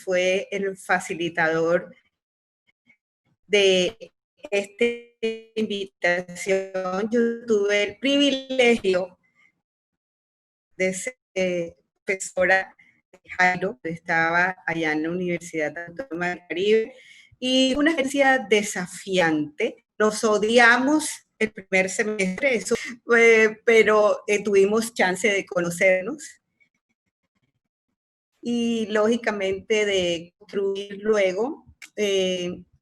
fue el facilitador de esta invitación. Yo tuve el privilegio de ser profesora de Jairo, estaba allá en la Universidad Autónoma del Caribe, y una experiencia desafiante. Nos odiamos el primer semestre, eso, pero tuvimos chance de conocernos y lógicamente de construir luego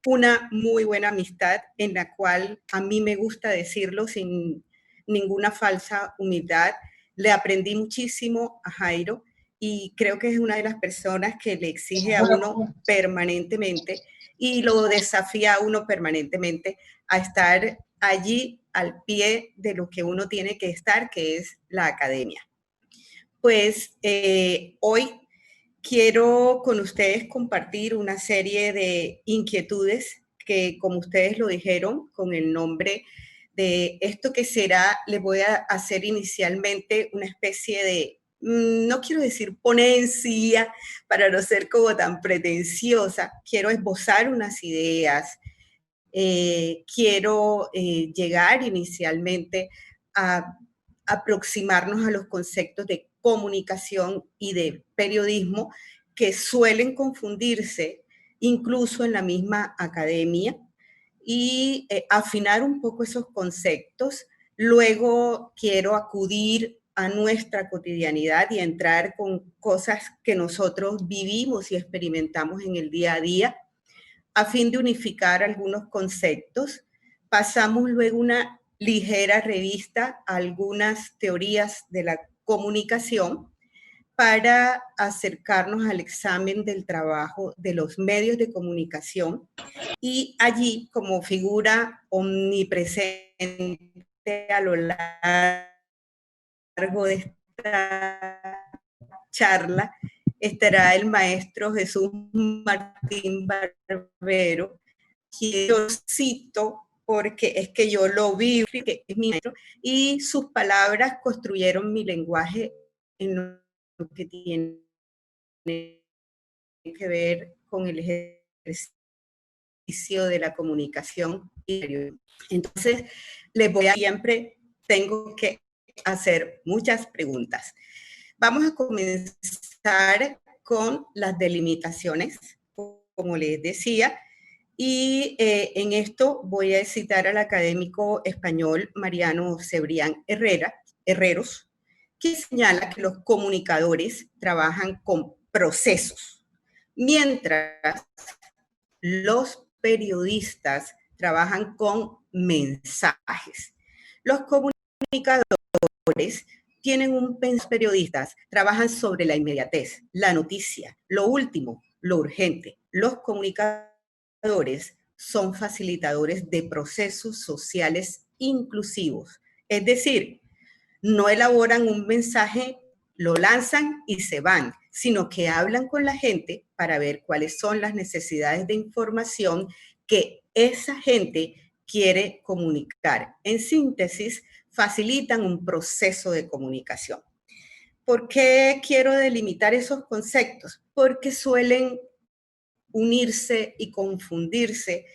una muy buena amistad en la cual a mí me gusta decirlo sin ninguna falsa humildad. Le aprendí muchísimo a Jairo y creo que es una de las personas que le exige a uno permanentemente y lo desafía a uno permanentemente a estar allí al pie de lo que uno tiene que estar, que es la academia. Pues hoy quiero con ustedes compartir una serie de inquietudes que, como ustedes lo dijeron, con el nombre de esto que será, les voy a hacer inicialmente una especie de, no quiero decir ponencia, para no ser como tan pretenciosa, quiero esbozar unas ideas, quiero llegar inicialmente a aproximarnos a los conceptos de comunicación y de periodismo que suelen confundirse incluso en la misma academia y afinar un poco esos conceptos. Luego quiero acudir a nuestra cotidianidad y entrar con cosas que nosotros vivimos y experimentamos en el día a día a fin de unificar algunos conceptos. Pasamos luego una ligera revista a algunas teorías de la comunicación para acercarnos al examen del trabajo de los medios de comunicación y allí, como figura omnipresente a lo largo de esta charla, estará el maestro Jesús Martín Barbero, que yo cito porque es que yo lo vi, que es mi maestro, y sus palabras construyeron mi lenguaje en lo que tiene que ver con el ejercicio de la comunicación. Entonces, les voy a siempre, tengo que hacer muchas preguntas. Vamos a comenzar con las delimitaciones, como les decía, y en esto voy a citar al académico español Mariano Cebrián Herreros, que señala que los comunicadores trabajan con procesos, mientras los periodistas trabajan con mensajes. Los comunicadores tienen un pensamiento, periodistas trabajan sobre la inmediatez, la noticia, lo último, lo urgente. Los comunicadores son facilitadores de procesos sociales inclusivos, es decir, no elaboran un mensaje, lo lanzan y se van, sino que hablan con la gente para ver cuáles son las necesidades de información que esa gente quiere comunicar. En síntesis, facilitan un proceso de comunicación. ¿Por qué quiero delimitar esos conceptos? Porque suelen unirse y confundirse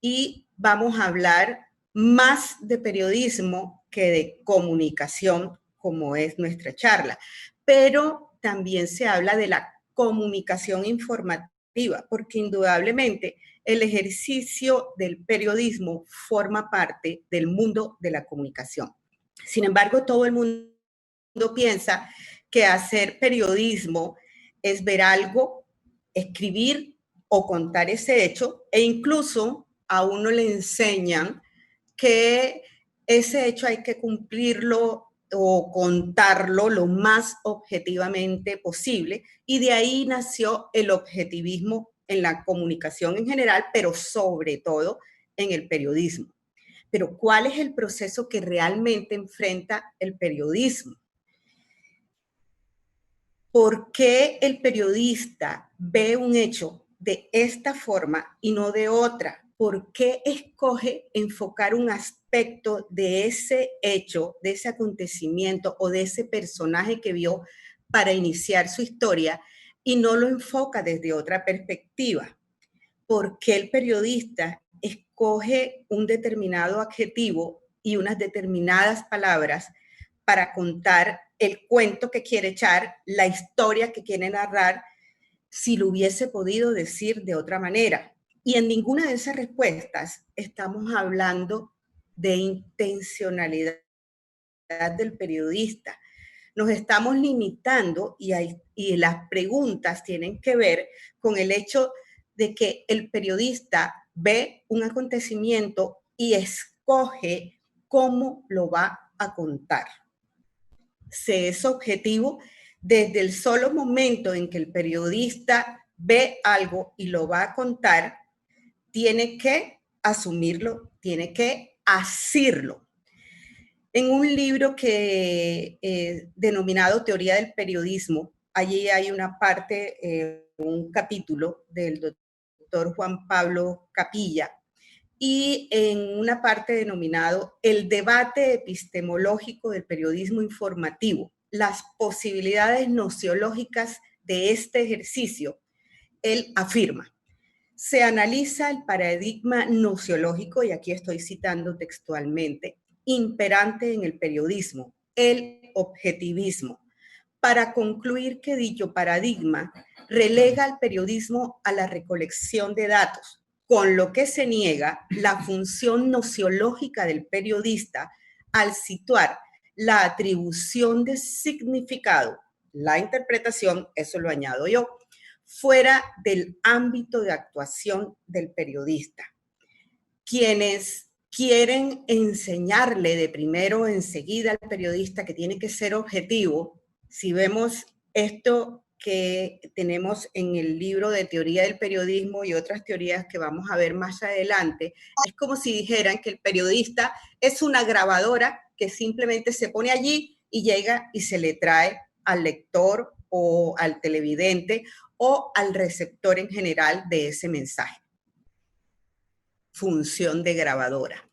y vamos a hablar más de periodismo que de comunicación, como es nuestra charla. Pero también se habla de la comunicación informativa, porque indudablemente el ejercicio del periodismo forma parte del mundo de la comunicación. Sin embargo, todo el mundo piensa que hacer periodismo es ver algo, escribir o contar ese hecho, e incluso a uno le enseñan que ese hecho hay que cumplirlo o contarlo lo más objetivamente posible, y de ahí nació el objetivismo en la comunicación en general, pero sobre todo en el periodismo. Pero ¿cuál es el proceso que realmente enfrenta el periodismo? ¿Por qué el periodista ve un hecho de esta forma y no de otra? ¿Por qué escoge enfocar un aspecto de ese hecho, de ese acontecimiento o de ese personaje que vio para iniciar su historia y no lo enfoca desde otra perspectiva. ¿Por qué el periodista escoge un determinado adjetivo y unas determinadas palabras para contar el cuento que quiere echar, la historia que quiere narrar, si lo hubiese podido decir de otra manera? Y en ninguna de esas respuestas estamos hablando de intencionalidad del periodista. Nos estamos limitando y las preguntas tienen que ver con el hecho de que el periodista ve un acontecimiento y escoge cómo lo va a contar. Se es objetivo desde el solo momento en que el periodista ve algo y lo va a contar, tiene que asumirlo, tiene que asirlo. En un libro que denominado Teoría del Periodismo, allí hay una parte, un capítulo del doctor Juan Pablo Capilla, y en una parte denominado El debate epistemológico del periodismo informativo, las posibilidades nociológicas de este ejercicio, él afirma: se analiza el paradigma nociológico, y aquí estoy citando textualmente, imperante en el periodismo, el objetivismo, para concluir que dicho paradigma relega al periodismo a la recolección de datos, con lo que se niega la función nociológica del periodista al situar la atribución de significado, la interpretación, eso lo añado yo, fuera del ámbito de actuación del periodista. Quienes quieren enseñarle de primero enseguida al periodista que tiene que ser objetivo, si vemos esto que tenemos en el libro de Teoría del Periodismo y otras teorías que vamos a ver más adelante, es como si dijeran que el periodista es una grabadora que simplemente se pone allí y llega y se le trae al lector o al televidente o al receptor en general de ese mensaje. Función de grabadora.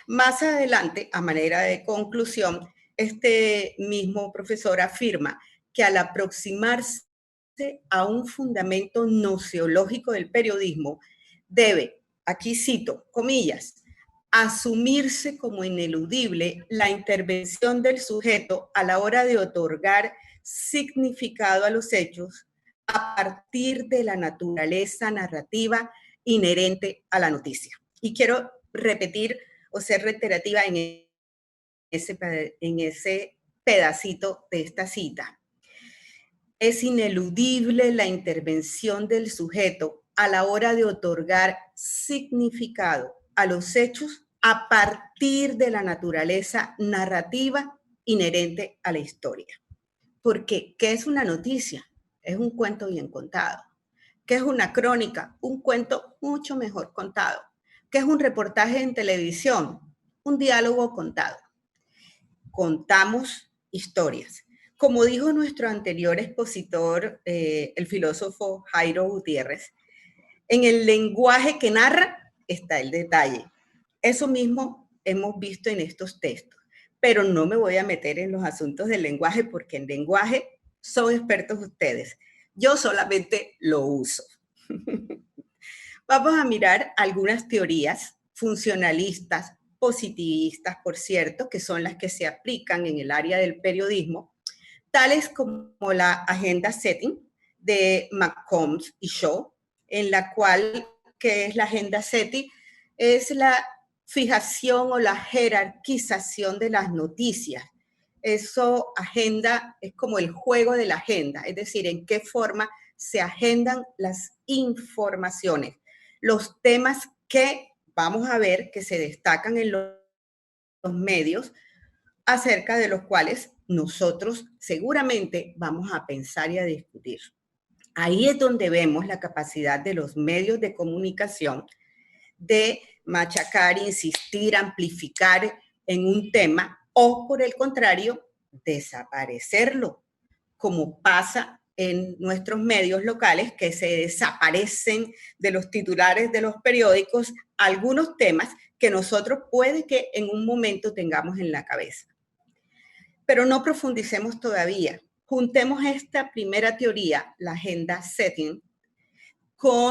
Más adelante, a manera de conclusión, este mismo profesor afirma que al aproximarse a un fundamento nociológico del periodismo, debe, aquí cito, comillas, asumirse como ineludible la intervención del sujeto a la hora de otorgar significado a los hechos a partir de la naturaleza narrativa inherente a la noticia. Y quiero repetir o ser reiterativa en ese pedacito de esta cita. Es ineludible la intervención del sujeto a la hora de otorgar significado a los hechos a partir de la naturaleza narrativa inherente a la historia. Porque, ¿qué es una noticia? Es un cuento bien contado. ¿Qué es una crónica? Un cuento mucho mejor contado. ¿Qué es un reportaje en televisión? Un diálogo contado. Contamos historias. Como dijo nuestro anterior expositor, el filósofo Jairo Gutiérrez, en el lenguaje que narra está el detalle. Eso mismo hemos visto en estos textos, pero no me voy a meter en los asuntos del lenguaje porque en lenguaje son expertos ustedes. Yo solamente lo uso. Vamos a mirar algunas teorías funcionalistas, positivistas, por cierto, que son las que se aplican en el área del periodismo, tales como la agenda setting de McCombs y Shaw, en la cual, ¿qué es la agenda setting? Es la fijación o la jerarquización de las noticias. Eso, agenda, es como el juego de la agenda, es decir, en qué forma se agendan las informaciones, los temas que vamos a ver que se destacan en los medios, acerca de los cuales nosotros seguramente vamos a pensar y a discutir. Ahí es donde vemos la capacidad de los medios de comunicación de machacar, insistir, amplificar en un tema o, por el contrario, desaparecerlo, como pasa en nuestros medios locales, que se desaparecen de los titulares de los periódicos algunos temas que nosotros puede que en un momento tengamos en la cabeza. Pero no profundicemos todavía. juntemos esta primera teoría, la agenda setting, con